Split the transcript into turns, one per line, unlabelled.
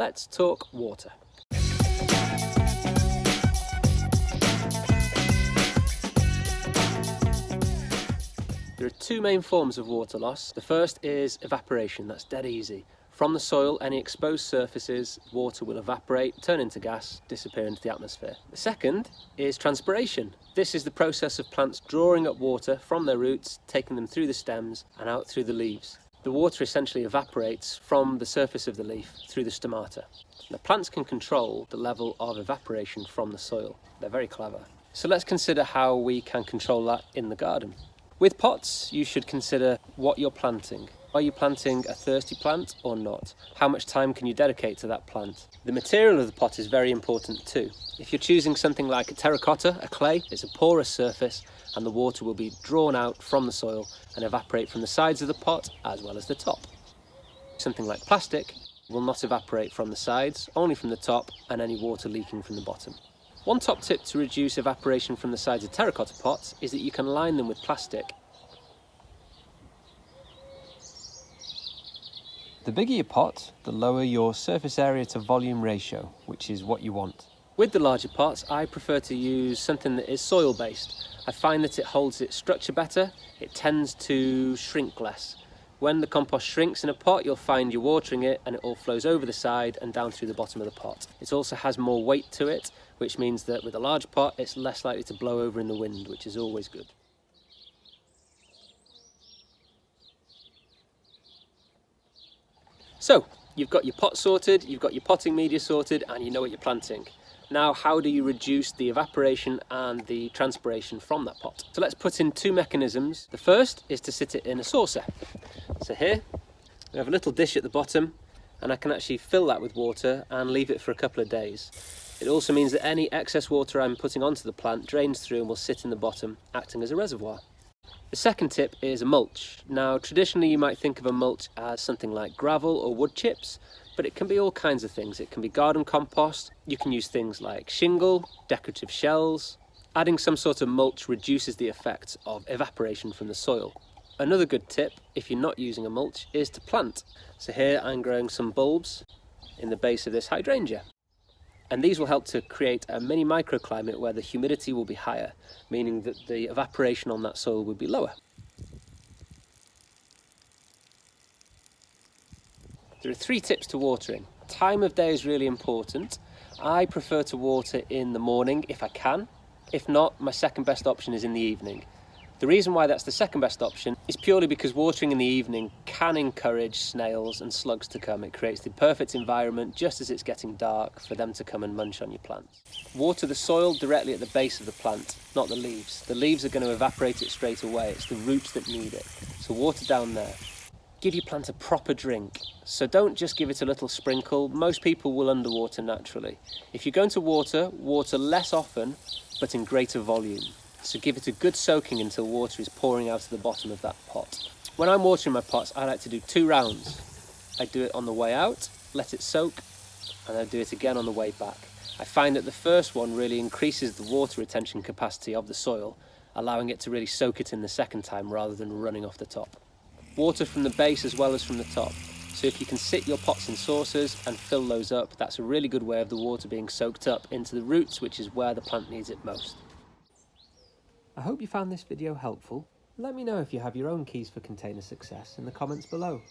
let's talk water. There are two main forms of water loss. The first is evaporation, that's dead easy. From the soil, any exposed surfaces, water will evaporate, turn into gas, disappear into the atmosphere. The second is transpiration. This is the process of plants drawing up water from their roots, taking them through the stems and out through the leaves. The water essentially evaporates from the surface of the leaf through the stomata. Now, plants can control the level of evaporation from the soil. They're very clever. So let's consider how we can control that in the garden. With pots, you should consider what you're planting. Are you planting a thirsty plant or not? How much time can you dedicate to that plant? The material of the pot is very important too. If you're choosing something like a terracotta, a clay, it's a porous surface and the water will be drawn out from the soil and evaporate from the sides of the pot as well as the top. Something like plastic will not evaporate from the sides, only from the top and any water leaking from the bottom. One top tip to reduce evaporation from the sides of terracotta pots is that you can line them with plastic. The bigger your pot, the lower your surface area to volume ratio, which is what you want. With the larger pots, I prefer to use something that is soil based. I find that it holds its structure better, it tends to shrink less. When the compost shrinks in a pot, you'll find you're watering it and it all flows over the side and down through the bottom of the pot. It also has more weight to it, which means that with a large pot, it's less likely to blow over in the wind, which is always good. So, you've got your pot sorted, you've got your potting media sorted, and you know what you're planting. Now, how do you reduce the evaporation and the transpiration from that pot? So let's put in two mechanisms. The first is to sit it in a saucer. So here, we have a little dish at the bottom, and I can actually fill that with water and leave it for a couple of days. It also means that any excess water I'm putting onto the plant drains through and will sit in the bottom, acting as a reservoir. The second tip is a mulch. Now, traditionally you might think of a mulch as something like gravel or wood chips, but it can be all kinds of things. It can be garden compost, you can use things like shingle, decorative shells. Adding some sort of mulch reduces the effects of evaporation from the soil. Another good tip, if you're not using a mulch, is to plant. So here I'm growing some bulbs in the base of this hydrangea. And these will help to create a mini microclimate where the humidity will be higher, meaning that the evaporation on that soil will be lower. There are three tips to watering. Time of day is really important. I prefer to water in the morning if I can. If not, my second best option is in the evening. The reason why that's the second best option is purely because watering in the evening can encourage snails and slugs to come. It creates the perfect environment just as it's getting dark for them to come and munch on your plants. Water the soil directly at the base of the plant, not the leaves. The leaves are going to evaporate it straight away. It's the roots that need it. So water down there. Give your plant a proper drink. So don't just give it a little sprinkle. Most people will underwater naturally. If you're going to water, water less often, but in greater volume. So give it a good soaking until water is pouring out of the bottom of that pot. When I'm watering my pots, I like to do 2 rounds. I do it on the way out, let it soak, and I do it again on the way back. I find that the first one really increases the water retention capacity of the soil, allowing it to really soak it in the second time rather than running off the top. Water from the base as well as from the top. So if you can sit your pots in saucers and fill those up, that's a really good way of the water being soaked up into the roots, which is where the plant needs it most. I hope you found this video helpful. Let me know if you have your own keys for container success in the comments below.